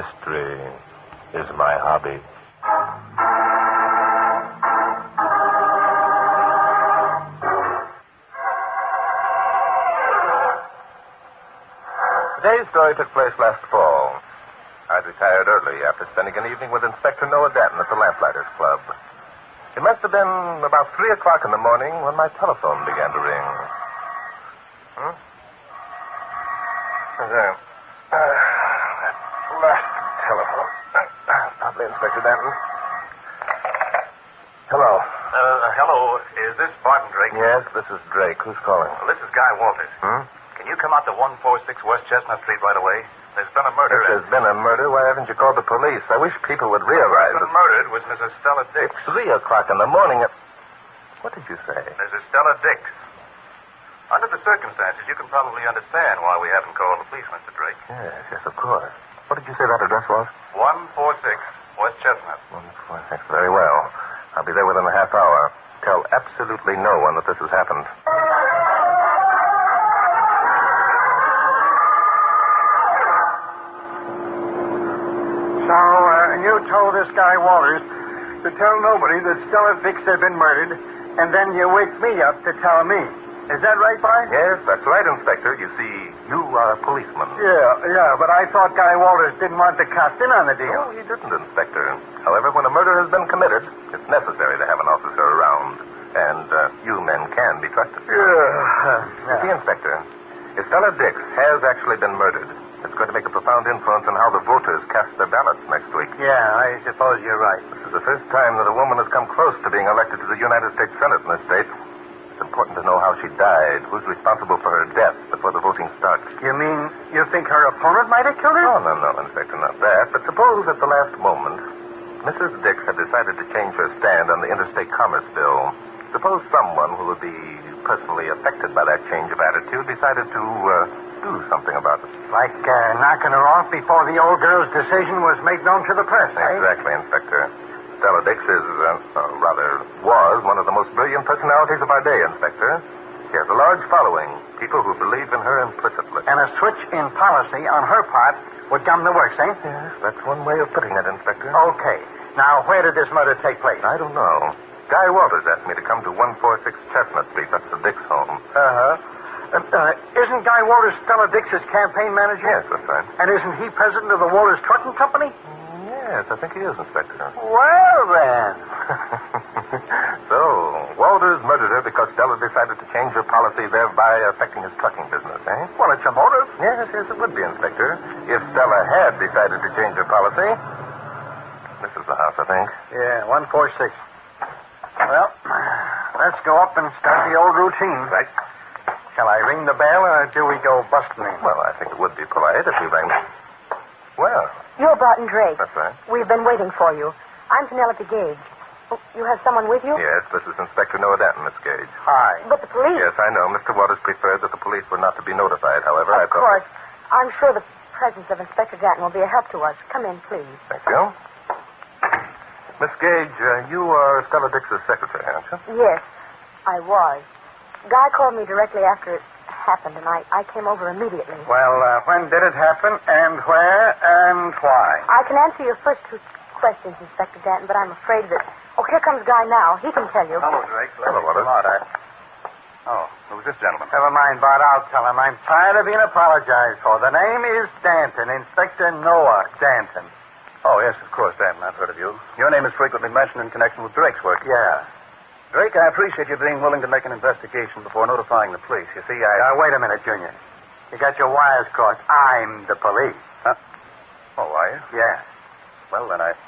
Mystery is my hobby. Today's story took place last fall. I'd retired early after spending an evening with Inspector Noah Danton at the Lamplighters Club. It must have been about 3 o'clock in the morning when my telephone began to ring. There. That last telephone. Probably Inspector Danton. Hello. Hello. Is this Barton Drake? Yes, this is Drake. Who's calling? Well, this is Guy Walters. Can you come out to 146 West Chestnut Street right away? There's been a murder. If there's been a murder, why haven't you called the police? I wish people would realize that... murdered was Mrs. Stella Dix. It's 3 o'clock in the morning. What did you say? Mrs. Stella Dix. Under the circumstances, you can probably understand why we haven't called the police, Mr. Drake. Yes, of course. What did you say that address was? 146 West Chestnut. 146. Very well. I'll be there within a half hour. Tell absolutely no one that this has happened. So, you told this guy Walters to tell nobody that Stella Dix had been murdered, and then you wake me up to tell me. Is that right, Bart? Yes, that's right, Inspector. You see, you are a policeman. Yeah, but I thought Guy Walters didn't want the cops in on the deal. No, he didn't, Inspector. However, when a murder has been committed, it's necessary to have an officer around, and you men can be trusted. Yeah. See, Inspector, if Stella Dix has actually been murdered, it's going to make a profound influence on how the voters cast their ballots next week. Yeah, I suppose you're right. This is the first time that a woman has come close to being elected to the United States Senate in this state. It's important to know how she died, who's responsible for her death before the voting starts. You mean you think her opponent might have killed her? Oh, no, Inspector, not that. But suppose at the last moment, Mrs. Dix had decided to change her stand on the Interstate Commerce Bill. Suppose someone who would be personally affected by that change of attitude decided to do something about it. Like knocking her off before the old girl's decision was made known to the press, eh? Exactly, Inspector. Stella Dix is, was one of the most brilliant personalities of our day, Inspector. She has a large following, people who believe in her implicitly. And a switch in policy on her part would gum the works, eh? Yes, that's one way of putting it, Inspector. Okay. Now, where did this murder take place? I don't know. Guy Walters asked me to come to 146 Chestnut Street. That's the Dix home. Isn't Guy Walters Stella Dix's campaign manager? Yes, that's right. And isn't he president of the Walters Trucking Company? Yes, I think he is, Inspector. Well, then. So, Walters murdered her because Stella decided to change her policy, thereby affecting his trucking business, eh? Well, it's a motive. Yes, it would be, Inspector. If Stella had decided to change her policy. This is the house, I think. Yeah, 146. Well, let's go up and start the old routine. Right. Shall I ring the bell, or do we go busting in? Well, I think it would be polite if we rang. Well. You're Barton Drake. That's right. We've been waiting for you. I'm Penelope Gage. Oh, you have someone with you? Yes, this is Inspector Noah Danton, Miss Gage. Hi. But the police... Yes, I know. Mr. Waters preferred that the police were not to be notified. However, Of course. I'm sure the presence of Inspector Danton will be a help to us. Come in, please. Thank you. Miss Gage, you are Stella Dix's secretary, aren't you? Yes, I was. Guy called me directly after it happened, and I came over immediately. Well, when did it happen, and where, and why? I can answer your first two questions, Inspector Danton, but I'm afraid that... Oh, here comes Guy now. He can tell you. Hello, Drake. Hello, Waters. Oh, who's this gentleman? Never mind, Bart. I'll tell him. I'm tired of being apologized for. The name is Danton, Inspector Noah Danton. Oh, yes, of course, Danton. I've heard of you. Your name is frequently mentioned in connection with Drake's work. Yeah. Drake, I appreciate you being willing to make an investigation before notifying the police. You see, Now, wait a minute, Junior. You got your wires crossed. I'm the police. Huh? Oh, are you? Yeah. Well, then, I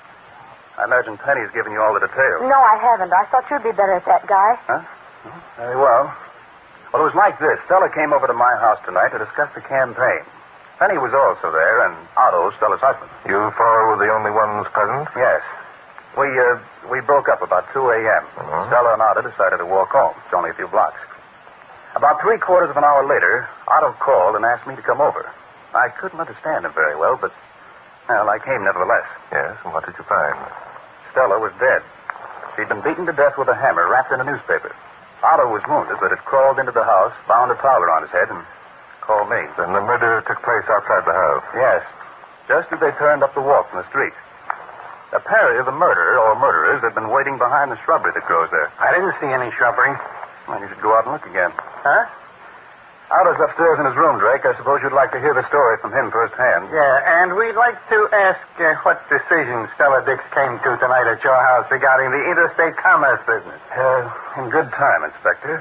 imagine Penny's given you all the details. No, I haven't. I thought you'd be better at that, Guy. Huh? Very well. Well, it was like this. Stella came over to my house tonight to discuss the campaign. Penny was also there, and Otto, Stella's husband. You four were the only ones present? Yes. We broke up about 2 a.m. Mhm. Stella and Otto decided to walk home. It's only a few blocks. About 3/4 of an hour later, Otto called and asked me to come over. I couldn't understand him very well, but, well, I came nevertheless. Yes, and what did you find? Stella was dead. She'd been beaten to death with a hammer wrapped in a newspaper. Otto was wounded, but had crawled into the house, bound a towel around his head, and called me. Then the murder took place outside the house. Yes. just as they turned up the walk from the street. Apparently, the murderer or murderers had been waiting behind the shrubbery that grows there. I didn't see any shrubbery. Well, you should go out and look again. Huh? Otto's upstairs in his room, Drake. I suppose you'd like to hear the story from him firsthand. Yeah, and we'd like to ask what decision Stella Dix came to tonight at your house regarding the interstate commerce business. In good time, Inspector.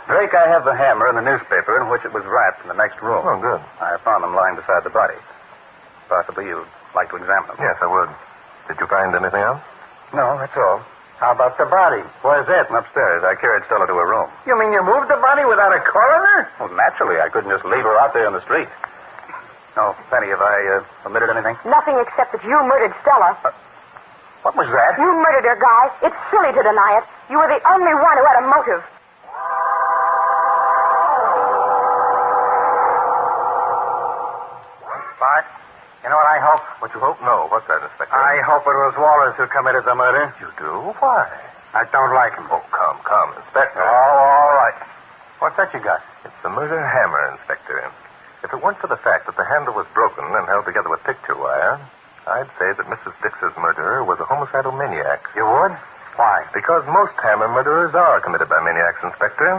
Drake, I have the hammer and the newspaper in which it was wrapped in the next room. Oh, good. I found them lying beside the body. Possibly you'd like to examine them. Yes, I would. Did you find anything else? No, that's all. How about the body? Where's it? Upstairs. I carried Stella to her room. You mean you moved the body without a coroner? Well, naturally, I couldn't just leave her out there on the street. Oh, Penny, have I omitted anything? Nothing except that you murdered Stella. What was that? You murdered her, Guy. It's silly to deny it. You were the only one who had a motive. Bart, you know what I hope? What you hope? No. What's that, Inspector? I hope it was Wallace who committed the murder. You do? Why? I don't like him. Oh, come, Inspector. Oh, all right. What's that you got? It's the murder hammer, Inspector. If it weren't for the fact that the handle was broken and held together with picture wire, I'd say that Mrs. Dix's murderer was a homicidal maniac. You would? Why? Because most hammer murderers are committed by maniacs, Inspector.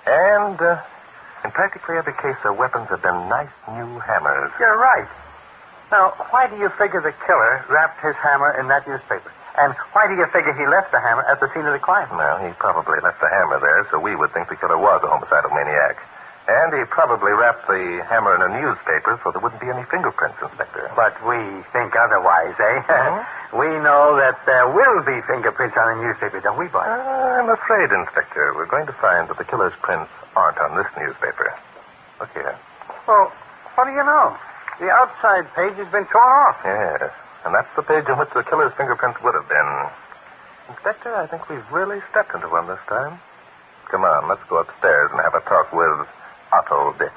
And in practically every case, their weapons have been nice new hammers. You're right. Now, why do you figure the killer wrapped his hammer in that newspaper? And why do you figure he left the hammer at the scene of the crime? Well, he probably left the hammer there, so we would think the killer was a homicidal maniac. And he probably wrapped the hammer in a newspaper so there wouldn't be any fingerprints, Inspector. But we think otherwise, eh? Hmm? We know that there will be fingerprints on the newspaper, don't we, Bart? I'm afraid, Inspector, we're going to find that the killer's prints aren't on this newspaper. Look here. Well, what do you know? The outside page has been torn off. Yes, and that's the page on which the killer's fingerprints would have been. Inspector, I think we've really stepped into one this time. Come on, let's go upstairs and have a talk with Otto Dix.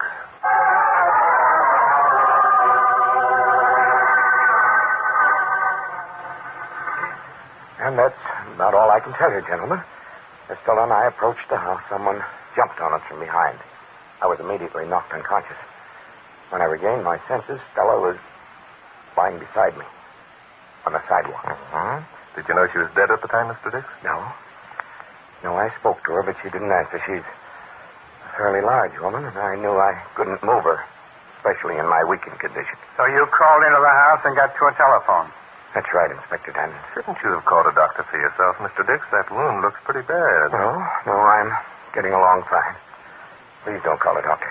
And that's about all I can tell you, gentlemen. As Stella and I approached the house, someone jumped on us from behind. I was immediately knocked unconscious. When I regained my senses, Stella was lying beside me on the sidewalk. Mm-hmm. Did you know she was dead at the time, Mr. Dix? No, I spoke to her, but she didn't answer. She's a fairly large woman, and I knew I couldn't move her, especially in my weakened condition. So you crawled into the house and got to a telephone. That's right, Inspector Danton. Shouldn't you have called a doctor for yourself, Mr. Dix? That wound looks pretty bad. No, I'm getting along fine. Please don't call a doctor.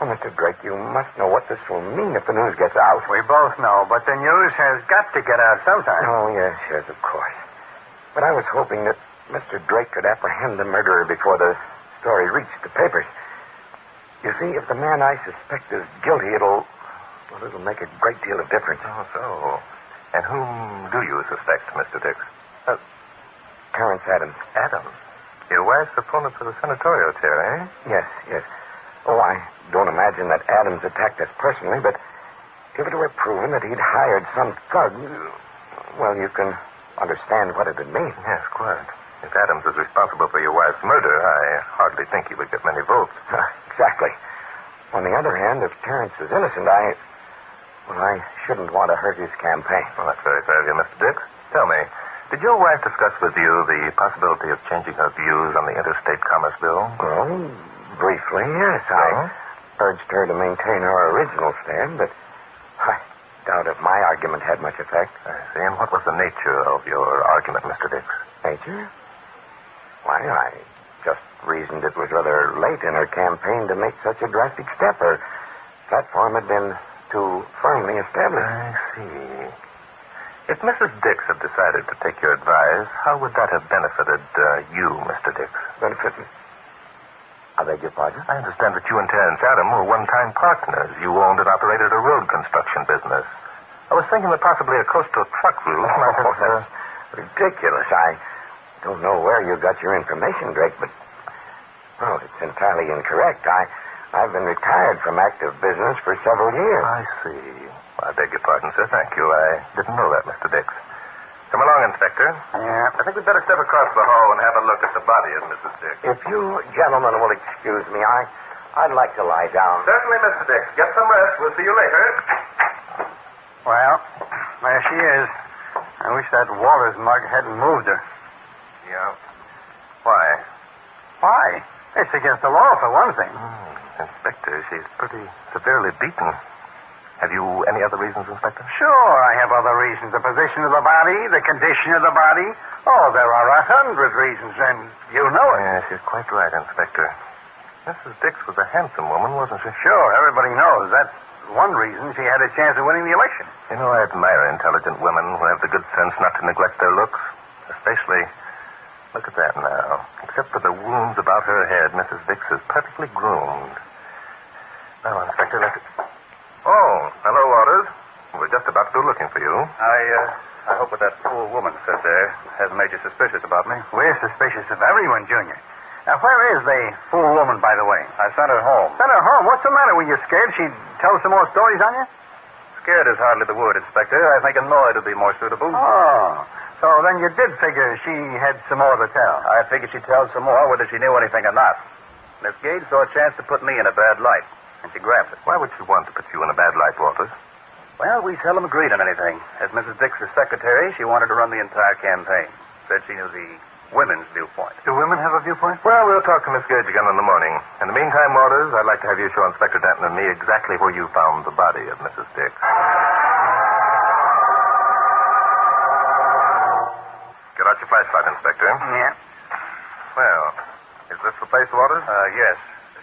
Oh, Mr. Drake, you must know what this will mean if the news gets out. We both know, but the news has got to get out sometime. Oh, yes, of course. But I was hoping that Mr. Drake could apprehend the murderer before the story reached the papers. You see, if the man I suspect is guilty, it'll make a great deal of difference. Oh, so. And whom do you suspect, Mr. Dix? Terrence Adams. Adams? Your wife's opponent for the senatorial chair, eh? Yes. Oh, I don't imagine that Adams attacked us personally, but if it were proven that he'd hired some thug, well, you can understand what it would mean. Yes, quite. If Adams is responsible for your wife's murder, I hardly think he would get many votes. Exactly. On the other hand, if Terrence is innocent, I shouldn't want to hurt his campaign. Well, that's very fair of you, Mr. Dix. Tell me, did your wife discuss with you the possibility of changing her views on the interstate commerce bill? Well, briefly, yes. I urged her to maintain her original stand, but I doubt if my argument had much effect. I see. And what was the nature of your argument, Mr. Dix? Nature? Why, I just reasoned it was rather late in her campaign to make such a drastic step. Her platform had been too firmly established. I see. If Mrs. Dix had decided to take your advice, how would that have benefited you, Mr. Dix? Benefit me? I beg your pardon? I understand that you and Terrence Adams were one-time partners. You owned and operated a road construction business. I was thinking that possibly a coastal truck route might have... that's ridiculous. I don't know where you got your information, Drake, but... well, it's entirely incorrect. I've been retired from active business for several years. I see. I beg your pardon, sir. Thank you. I didn't know that, Mr. Dix. Come along, Inspector. Yeah. I think we'd better step across the hall and have a look at the body of Mrs. Dix. If you gentlemen will excuse me, I I'd like to lie down. Certainly, Mr. Dix. Get some rest. We'll see you later. Well, there she is. I wish that Walters mug hadn't moved her. Yeah. Why? Why? It's against the law, for one thing. Inspector, she's pretty severely beaten. Have you any other reasons, Inspector? Sure, I have other reasons. The position of the body, the condition of the body. Oh, there are 100 reasons, and you know it. Yes, she's quite right, Inspector. Mrs. Dix was a handsome woman, wasn't she? Sure, everybody knows. That's one reason she had a chance of winning the election. You know, I admire intelligent women who have the good sense not to neglect their looks. Especially, look at that now. Except for the wounds about her head, Mrs. Dix is perfectly groomed. Now, Inspector, let's... Oh, hello, Waters. We're just about to go looking for you. I hope what that fool woman said there hasn't made you suspicious about me. We're suspicious of everyone, Junior. Now, where is the fool woman, by the way? I sent her home. Sent her home? What's the matter? Were you scared she'd tell some more stories on you? Scared is hardly the word, Inspector. I think annoyed would be more suitable. Oh, so then you did figure she had some more to tell. I figured she'd tell some more, whether she knew anything or not. Miss Gage saw a chance to put me in a bad light, and she grabbed it. Why would she want to put you in a bad light, Waters? Well, we seldom agreed on anything. As Mrs. Dix's secretary, she wanted to run the entire campaign. Said she knew the women's viewpoint. Do women have a viewpoint? Well, we'll talk to Miss Gage again in the morning. In the meantime, Waters, I'd like to have you show Inspector Danton and me exactly where you found the body of Mrs. Dix. Get out your flashlight, Inspector. Yeah. Well, is this the place, Waters? Yes.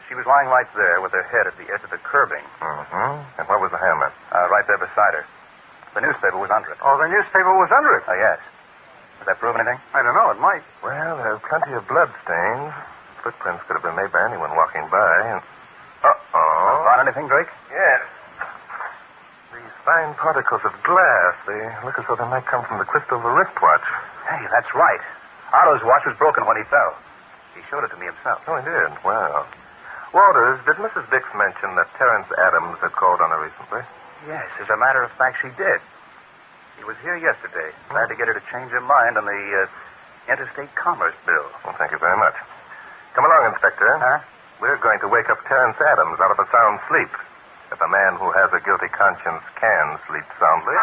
She was lying right there with her head at the edge of the curbing. Mm-hmm. And where was the hammer? Right there beside her. The newspaper was under it. Oh, the newspaper was under it? Yes. Does that prove anything? I don't know. It might. Well, there are plenty of blood stains. Footprints could have been made by anyone walking by. And... Uh-oh. Found anything, Drake? Yes. These fine particles of glass, they look as though they might come from the crystal of a wristwatch. Hey, that's right. Otto's watch was broken when he fell. He showed it to me himself. Oh, he did? Well. Waters, did Mrs. Dix mention that Terence Adams had called on her recently? Yes, as a matter of fact, she did. He was here yesterday. Tried to get her to change her mind on the interstate commerce bill. Well, thank you very much. Come along, Inspector. Huh? We're going to wake up Terence Adams out of a sound sleep. If a man who has a guilty conscience can sleep soundly.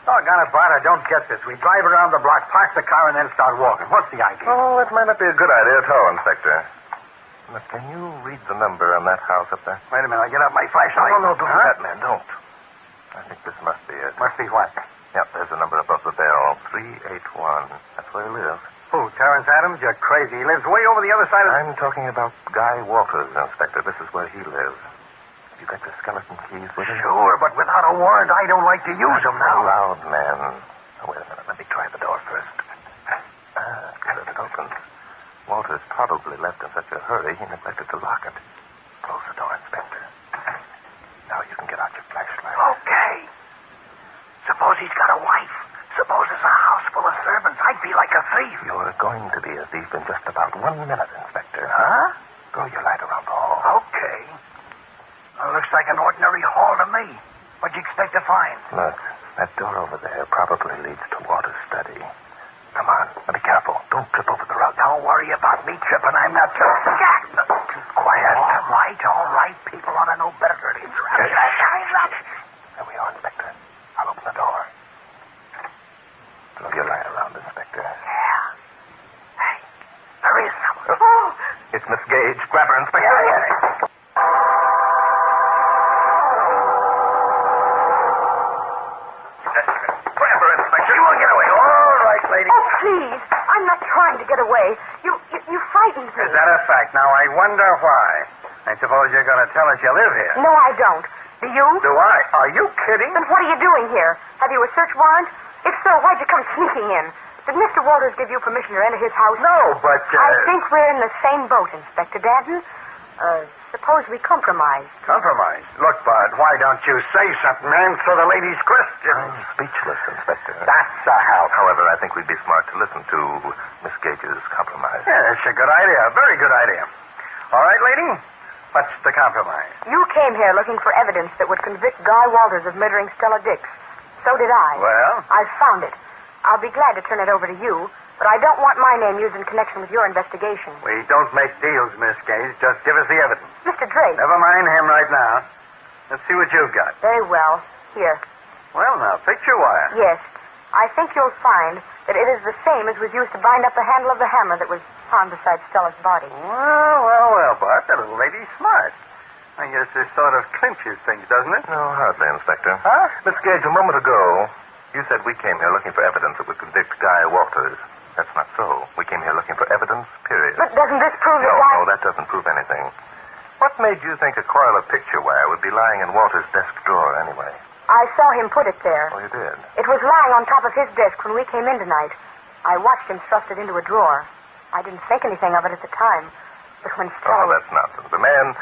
Doggone it, Bart, I don't get this. We drive around the block, park the car, and then start walking. What's the idea? Oh, that might not be a good idea at all, Inspector. Look, can you read the number on that house up there? Wait a minute, I'll get out my flashlight. No, don't do that, man. Don't. I think this must be it. Must be what? Yep, there's a number above the bell. 381. That's where he lives. Who, Terence Adams? You're crazy. He lives way over the other side of... I'm talking about Guy Walters, Inspector. This is where he lives. You got the skeleton keys with you? Sure, but without a warrant, I don't like to use them now. Loud, man. Oh, wait a minute. Let me try the door first. Good, it opens. Walters probably left in such a hurry, he neglected to lock it. Close the door, Inspector. Now you can get out your flashlight. Okay. Suppose he's got a wife. Suppose there's a house full of servants. I'd be like a thief. You're going to be a thief in just about 1 minute, Inspector. Huh? Throw your light around the hall. Okay. Well, looks like an ordinary hall to me. What'd you expect to find? Look, that door over there probably leads to Walter's study. Come on, now be careful. Don't trip over the rug. Don't worry about me tripping. I'm not tripping. Quiet. All right. People ought to know better than to interrupt. There we are, Inspector. I'll open the door. Throw your light around, Inspector. Yeah. Hey, there is someone. Oh. It's Miss Gage. Grab her, Inspector. Yeah. Grab her, Inspector. You won't get away. All right, lady. Oh, please. I'm not trying to get away. You frightened me. Is that a fact? Now, I wonder why. I suppose you're going to tell us you live here. No, I don't. Do you? Do I? Are you kidding? Then what are you doing here? Have you a search warrant? If so, why'd you come sneaking in? Did Mr. Walters give you permission to enter his house? No, but... I think we're in the same boat, Inspector Danton. Suppose we compromise. Compromise? Look, Bud, why don't you say something? Answer the lady's question. I'm speechless, Inspector. That's a help. However, I think we'd be smart to listen to Miss Gage's compromise. Yeah, that's a good idea. A very good idea. All right, lady. What's the compromise? You came here looking for evidence that would convict Guy Walters of murdering Stella Dix. So did I. Well? I've found it. I'll be glad to turn it over to you, but I don't want my name used in connection with your investigation. We don't make deals, Miss Gage. Just give us the evidence. Mr. Drake. Never mind him right now. Let's see what you've got. Very well. Here. Well, now, picture wire. Yes. I think you'll find that it is the same as was used to bind up the handle of the hammer that was found beside Stella's body. Well, Bart, that little lady's smart. I guess this sort of clinches things, doesn't it? No, hardly, Inspector. Huh? Miss Gage, a moment ago, you said we came here looking for evidence that would convict Guy Walters. That's not so. We came here looking for evidence, period. But doesn't this prove that No, that doesn't prove anything. What made you think a coil of picture wire would be lying in Walter's desk drawer anyway? I saw him put it there. Oh, you did? It was lying on top of his desk when we came in tonight. I watched him thrust it into a drawer. I didn't think anything of it at the time. But when Stella... Oh, that's nonsense. The man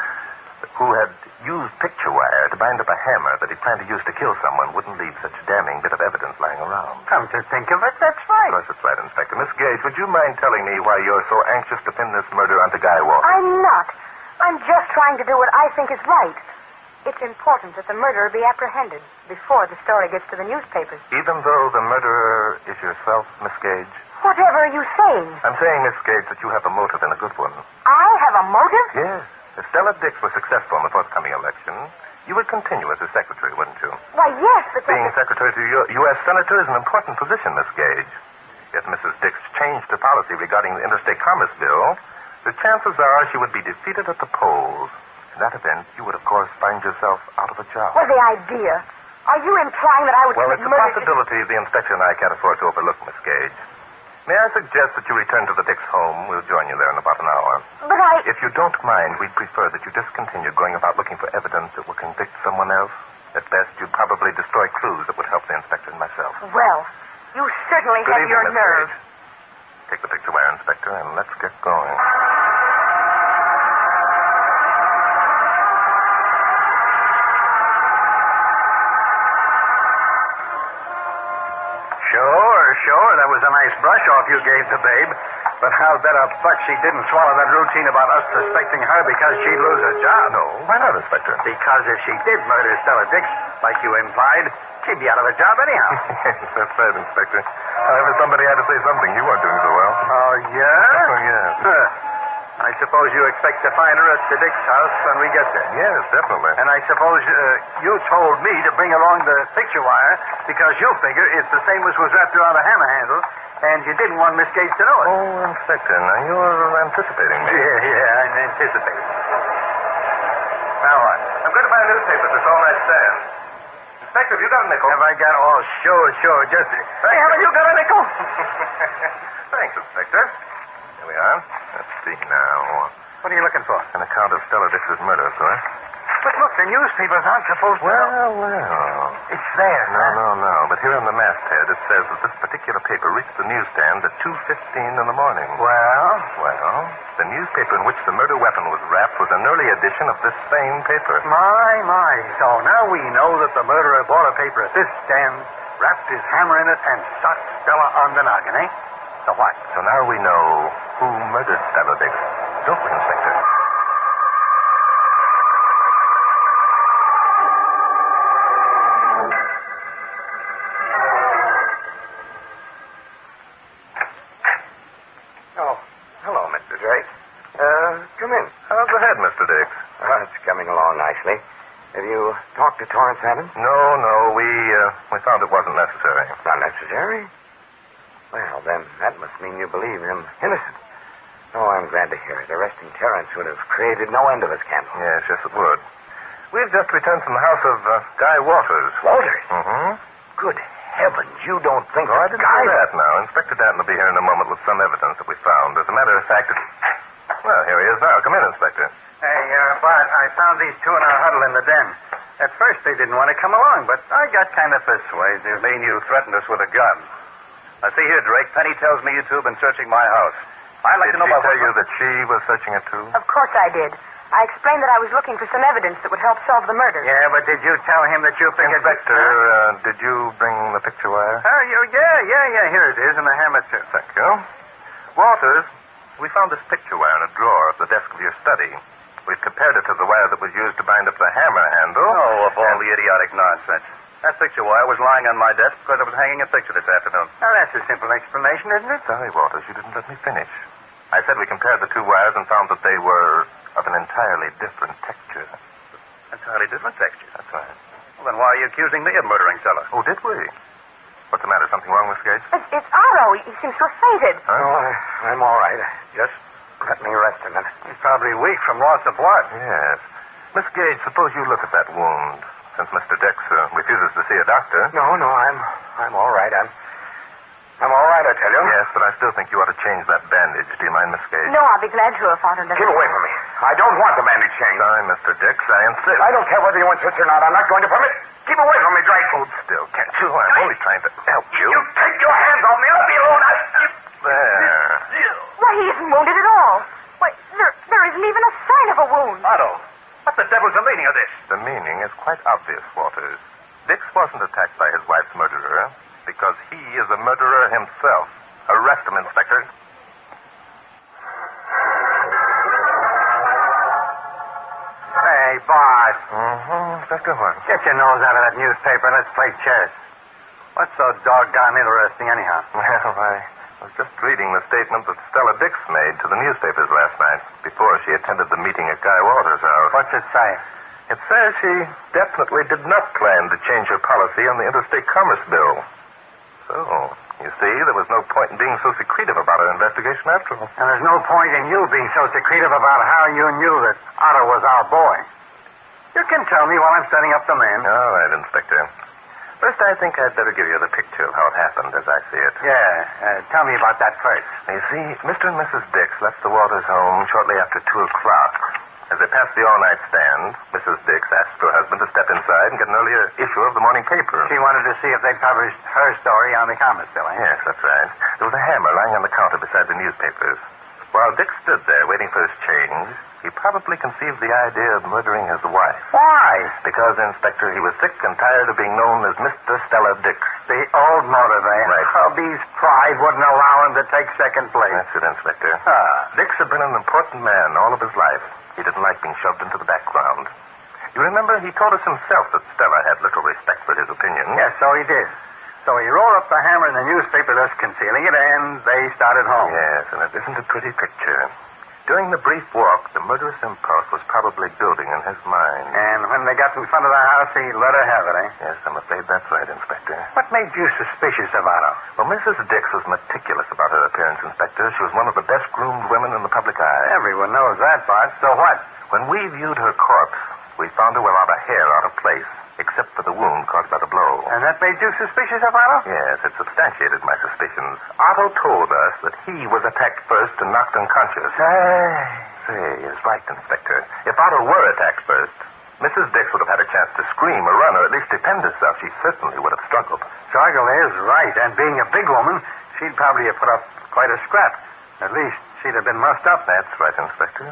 who had used picture wire to bind up a hammer that he planned to use to kill someone wouldn't leave such a damning bit of evidence lying around. Come to think of it, that's right. Of course it's right, Inspector. Miss Gage, would you mind telling me why you're so anxious to pin this murder onto Guy Walters? I'm not. I'm just trying to do what I think is right. It's important that the murderer be apprehended before the story gets to the newspapers. Even though the murderer is yourself, Miss Gage? Whatever are you saying? I'm saying, Miss Gage, that you have a motive and a good one. I have a motive? Yes. If Stella Dix was successful in the forthcoming election, you would continue as her secretary, wouldn't you? Why, yes, but... Being secretary to U.S. Senator is an important position, Miss Gage. If Mrs. Dix changed her policy regarding the Interstate Commerce Bill, the chances are she would be defeated at the polls. In that event, you would, of course, find yourself out of a job. Well, the idea. Are you implying that I would Well, commit it's a murder... possibility the inspector and I can't afford to overlook, Miss Gage. May I suggest that you return to the Dix home? We'll join you there in about an hour. But I... If you don't mind, we'd prefer that you discontinue going about looking for evidence that will convict someone else. At best, you'd probably destroy clues that would help the inspector and myself. Well, you certainly Good have evening, your Miss nerve. Gage. Take the picture wire, Inspector, and let's get going. Sure, that was a nice brush off you gave the babe. But I'll bet $1 she didn't swallow that routine about us suspecting her because she'd lose her job. No, why not, Inspector? Because if she did murder Stella Dix, like you implied, she'd be out of a job anyhow. Yes, that's right, Inspector. However, somebody had to say something. You weren't doing so well. Oh, yeah? Oh, yes. I suppose you expect to find her at the Dix house when we get there. Yes, definitely. And I suppose you told me to bring along the picture wire because you figure it's the same as was wrapped around the hammer handle, and you didn't want Miss Gage to know it. Oh, Inspector, now you're anticipating me. Yeah, I'm anticipating. Now what? I'm going to buy a newspaper for this all-night stand. Inspector, have you got a nickel? Have I got... Oh, sure. Just... Hey, haven't you got a nickel? Thanks, Inspector. Here we are. Let's see now. What are you looking for? An account of Stella Dix's murder, of course. But look, the newspapers aren't supposed to... Well. It's there. No. But here on the masthead, it says that this particular paper reached the newsstand at 2:15 in the morning. Well, the newspaper in which the murder weapon was wrapped was an early edition of this same paper. my. So now we know that the murderer bought a paper at this stand, wrapped his hammer in it, and shot Stella on the noggin, eh? So what? So now we know who murdered Stella Dix. Don't we, Inspector? Oh, hello, Mr. Drake. Come in. Go ahead, Mr. Dix. It's coming along nicely. Have you talked to Torrance Evans? No. We found it wasn't necessary. Not necessary? Well, then, that must mean you believe him innocent. Oh, I'm glad to hear it. Arresting Terrence would have created no end of a scandal. Yes, it would. We've just returned from the house of Guy Walters. Walters? Mm-hmm. Good heavens, you don't think I didn't say that now. Inspector Danton will be here in a moment with some evidence that we found. As a matter of fact, well, here he is now. Come in, Inspector. Hey, Bart, I found these two in our huddle in the den. At first, they didn't want to come along, but I got kind of persuaded. You mean you threatened us with a gun? Now, see here, Drake. Penny tells me you two have been searching my house. I'd like to know Did she about tell you that she was searching it, too? Of course I did. I explained that I was looking for some evidence that would help solve the murder. Yeah, but did you tell him that you figured... Inspector, did you bring the picture wire? Oh, yeah. Here it is, and the hammer, too. Thank you. Walters, we found this picture wire in a drawer of the desk of your study. We've compared it to the wire that was used to bind up the hammer handle. Oh, of all the idiotic nonsense. That picture wire was lying on my desk because I was hanging a picture this afternoon. Now, that's a simple explanation, isn't it? Sorry, Walters, you didn't let me finish. I said we compared the two wires and found that they were of an entirely different texture. Entirely different texture. That's right. Well, then why are you accusing me of murdering Stella? Oh, did we? What's the matter? Something wrong, Miss Gage? It's Otto. He seems to have fainted. Huh? No, I'm all right. Just let me rest a minute. He's probably weak from loss of blood. Yes. Miss Gage, suppose you look at that wound. Since Mr. Dix refuses to see a doctor. No, I'm all right. I'm all right, I tell you. Yes, but I still think you ought to change that bandage. Do you mind, Miss Gage? No, I'll be glad to if Otto doesn't. Keep away from me. I don't want the bandage changed. Sorry, Mr. Dix. I insist. I don't care whether you insist or not. I'm not going to permit it. Keep away from me, Drake. Hold still, can't you? I'm only trying to help you. You take your hands off me. Let me alone. There. Why, he isn't wounded at all. Why, there isn't even a sign of a wound. Otto, what the devil's the meaning of this? The meaning is quite obvious, Walters. Dix wasn't attacked by his wife's murderer because he is a murderer himself. Arrest him, Inspector. Hey, Bart. Inspector what? Get your nose out of that newspaper and let's play chess. What's so doggone interesting, anyhow? Well, I was just reading the statement that Stella Dix made to the newspapers last night before she attended the meeting at Guy Walters' house. What's it say? It says she definitely did not plan to change her policy on the Interstate Commerce Bill. So, you see, there was no point in being so secretive about her investigation after all. And there's no point in you being so secretive about how you knew that Otto was our boy. You can tell me while I'm setting up the man. All right, Inspector. First, I think I'd better give you the picture of how it happened as I see it. Yeah, tell me about that first. You see, Mr. and Mrs. Dix left the Walters home shortly after 2 o'clock. As they passed the all-night stand, Mrs. Dix asked her husband to step inside and get an earlier issue of the morning paper. She wanted to see if they'd published her story on the Commerce Bill, eh? Yes, that's right. There was a hammer lying on the counter beside the newspapers. While Dix stood there waiting for his change, he probably conceived the idea of murdering his wife. Why? Because, Inspector, he was sick and tired of being known as Mr. Stella Dix. The old motive, eh? Right. Hubby's pride wouldn't allow him to take second place. That's it, Inspector. Ah. Dix had been an important man all of his life. He didn't like being shoved into the background. You remember he told us himself that Stella had little respect for his opinion. Yes, so he did. So he rolled up the hammer in the newspaper, thus concealing it, and they started home. Yes, and it isn't a pretty picture. During the brief walk, the murderous impulse was probably building in his mind. And when they got in front of the house, he let her have it, eh? Yes, I'm afraid that's right, Inspector. What made you suspicious of Otto? Well, Mrs. Dix was meticulous about her appearance, Inspector. She was one of the best-groomed women in the public eye. Everyone knows that, Bart. So what? When we viewed her corpse, we found her without a hair out of place, except for the wound caused by the blow. And that made you suspicious of Otto? Yes, it substantiated my suspicions. Otto told us that he was attacked first and knocked unconscious. Say, is right, Inspector. If Otto were attacked first, Mrs. Dix would have had a chance to scream or run or at least defend herself. She certainly would have struggled. Struggle is right, and being a big woman, she'd probably have put up quite a scrap. At least she'd have been mussed up. That's right, Inspector.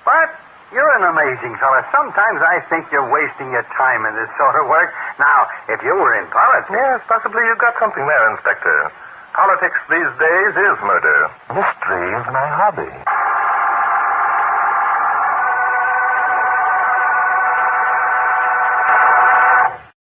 But you're an amazing fella. Sometimes I think you're wasting your time in this sort of work. Now, if you were in politics... Yes, possibly you've got something there, Inspector. Politics these days is murder. Mystery is my hobby.